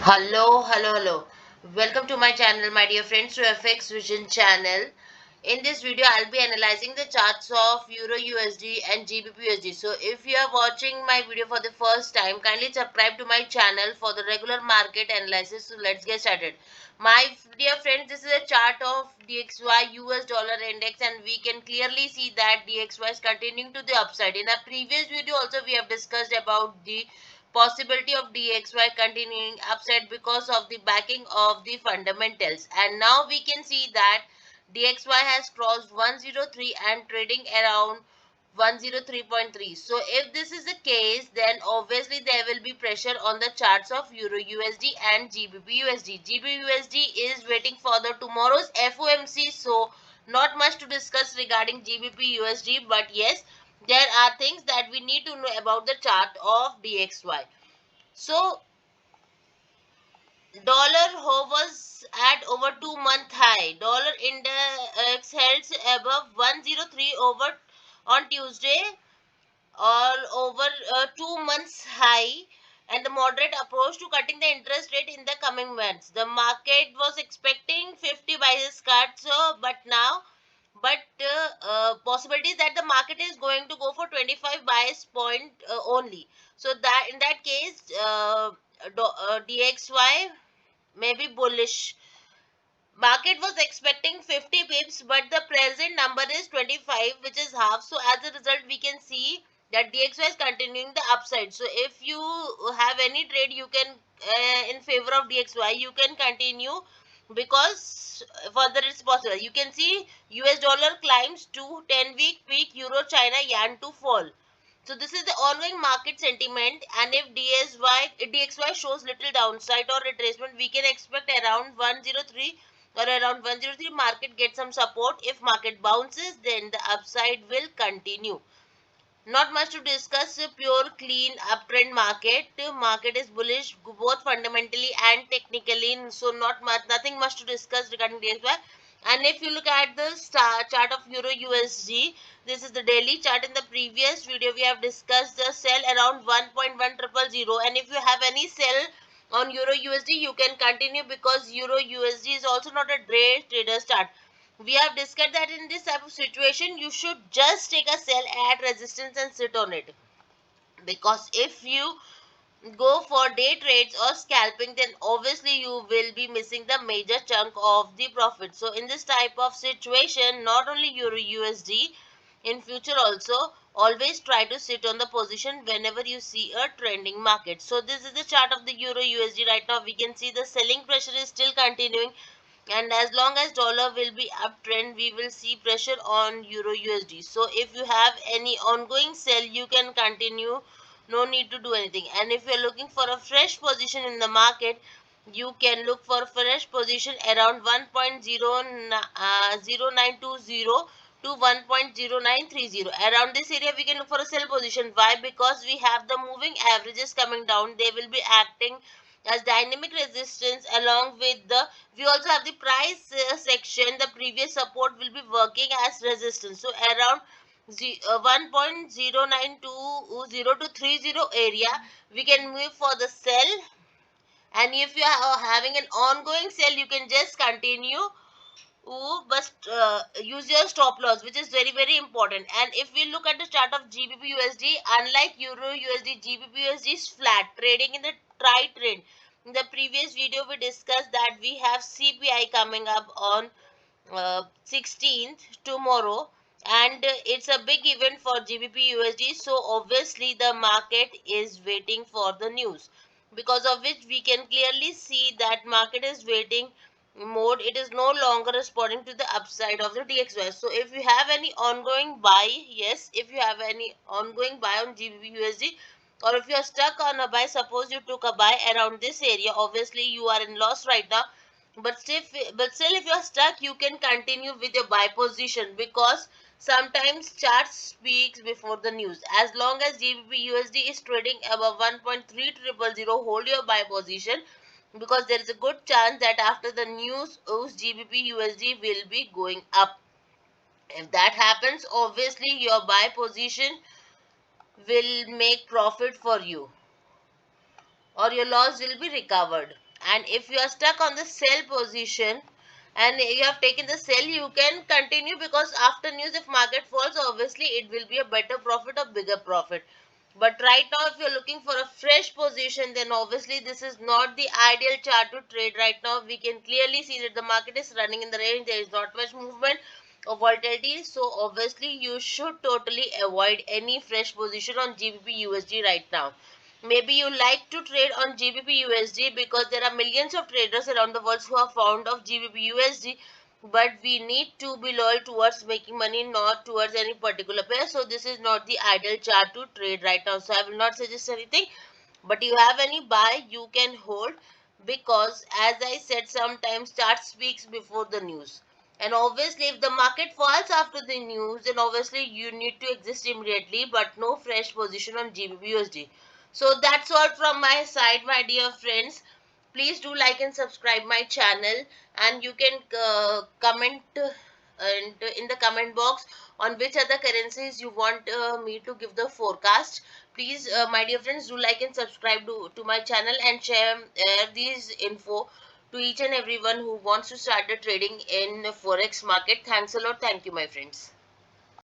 Hello. Welcome to my channel, my dear friends, to FX Vision channel. In this video, I'll be analyzing the charts of Euro USD and GBP USD. So, if you are watching my video for the first time, kindly subscribe to my channel for the regular market analysis. So, let's get started. My dear friends, this is a chart of DXY US dollar index, and we can clearly see that DXY is continuing to the upside. In a previous video, also we have discussed about the possibility of DXY continuing upside because of the backing of the fundamentals, and now we can see that DXY has crossed 103 and trading around 103.3. So if this is the case, then obviously there will be pressure on the charts of Euro USD and GBP USD. GBP USD is waiting for the tomorrow's FOMC, so not much to discuss regarding GBP USD, but yes, there are things that we need to know about the chart of DXY. So dollar hovers at over 2 month high. Dollar index held above 103 over on Tuesday, all over 2 months high, and the moderate approach to cutting the interest rate in the coming months. The market was expecting 50 basis cuts, but possibilities that the market is going to go for 25 bias point only. So that in that case, DXY may be bullish. Market was expecting 50 pips, but the present number is 25, which is half. So as a result, we can see that DXY is continuing the upside. So if you have any trade, you can in favor of DXY, you can continue because further it's possible. You can see US dollar climbs to 10-week peak, Euro China Yuan to fall. So this is the ongoing market sentiment, and if DXY shows little downside or retracement, we can expect around 103 or around 103 market get some support. If market bounces, then the upside will continue. Not much to discuss. A pure clean uptrend market. The market is bullish both fundamentally and technically, so nothing much to discuss regarding DXY. And if you look at the chart of Euro USD, this is the daily chart. In the previous video we have discussed the sell around 1.1000, and if you have any sell on Euro USD, you can continue because Euro USD is also not a day trader chart. We have discussed that in this type of situation, you should just take a sell at resistance and sit on it. Because if you go for day trades or scalping, then obviously you will be missing the major chunk of the profit. So in this type of situation, not only Euro USD, in future also, always try to sit on the position whenever you see a trending market. So this is the chart of the Euro USD. Right now we can see the selling pressure is still continuing, and as long as dollar will be uptrend, we will see pressure on Euro USD. So if you have any ongoing sell, you can continue, no need to do anything. And if you're looking for a fresh position in the market, you can look for a fresh position around 1.0920 to 1.0930. Around this area we can look for a sell position. Why? Because we have the moving averages coming down, they will be acting as dynamic resistance. Along with the, we also have the price section, the previous support will be working as resistance. So around 1.0920 to 30 area, we can move for the sell. And if you are having an ongoing sell, you can just continue. But use your stop loss, which is very important. And if we look at the chart of GBP USD, unlike Euro USD, GBP USD is flat, trading in the tri trend. In the previous video, we discussed that we have CPI coming up on 16th tomorrow, and it's a big event for GBP USD. So obviously the market is waiting for the news, because of which we can clearly see that market is waiting mode. It is no longer responding to the upside of the DXY. So if you have any ongoing buy, yes, if you have any ongoing buy on GBP USD, or if you are stuck on a buy, suppose you took a buy around this area, obviously you are in loss right now. But still if you are stuck, you can continue with your buy position, because sometimes chart speaks before the news. As long as GBP USD is trading above 1.3000, hold your buy position, because there is a good chance that after the news, GBP USD will be going up. If that happens, obviously your buy position will make profit for you, or your loss will be recovered. And if you are stuck on the sell position and you have taken the sell, you can continue, because after news, if market falls, obviously it will be a better profit or bigger profit. But right now, if you're looking for a fresh position, then obviously this is not the ideal chart to trade right now. We can clearly see that the market is running in the range. There is not much movement or volatility. So obviously you should totally avoid any fresh position on GBP USD right now. Maybe you like to trade on GBP USD because there are millions of traders around the world who are fond of GBP USD, but we need to be loyal towards making money, not towards any particular pair. So this is not the ideal chart to trade right now. So I will not suggest anything, but you have any buy, you can hold, because as I said, sometimes chart speaks before the news. And obviously if the market falls after the news, then obviously you need to exist immediately, but no fresh position on GBP USD. So that's all from my side, my dear friends. Please do like and subscribe my channel, and you can comment and in the comment box on which other currencies you want me to give the forecast. Please, my dear friends, do like and subscribe to my channel and share these info to each and everyone who wants to start the trading in forex market. Thanks a lot. Thank you, my friends.